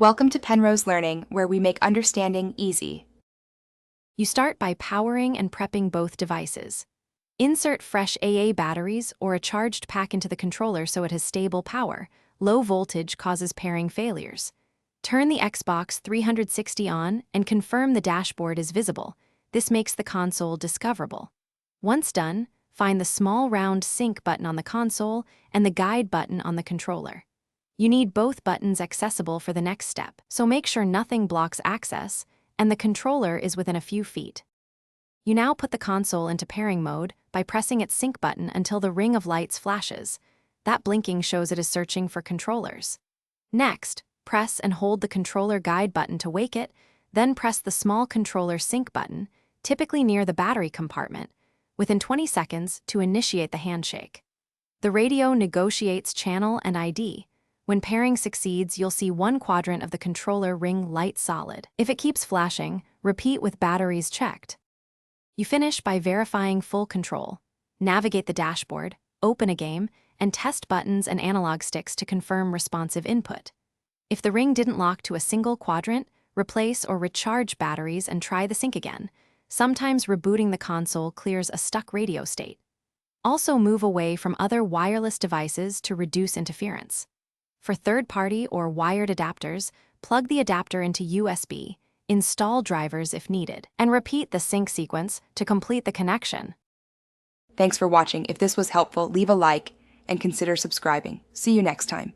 Welcome to Penrose Learning, where we make understanding easy. You start by powering and prepping both devices. Insert fresh AA batteries or a charged pack into the controller so it has stable power. Low voltage causes pairing failures. Turn the Xbox 360 on and confirm the dashboard is visible. This makes the console discoverable. Once done, find the small round sync button on the console and the guide button on the controller. You need both buttons accessible for the next step, so make sure nothing blocks access and the controller is within a few feet. You now put the console into pairing mode by pressing its sync button until the ring of lights flashes. That blinking shows it is searching for controllers. Next, press and hold the controller guide button to wake it, then press the small controller sync button, typically near the battery compartment, within 20 seconds to initiate the handshake. The radio negotiates channel and ID. When pairing succeeds, you'll see one quadrant of the controller ring light solid. If it keeps flashing, repeat with batteries checked. You finish by verifying full control. Navigate the dashboard, open a game, and test buttons and analog sticks to confirm responsive input. If the ring didn't lock to a single quadrant, replace or recharge batteries and try the sync again. Sometimes rebooting the console clears a stuck radio state. Also move away from other wireless devices to reduce interference. For third-party or wired adapters, plug the adapter into USB, install drivers if needed, and repeat the sync sequence to complete the connection. Thanks for watching. If this was helpful, leave a like and consider subscribing. See you next time.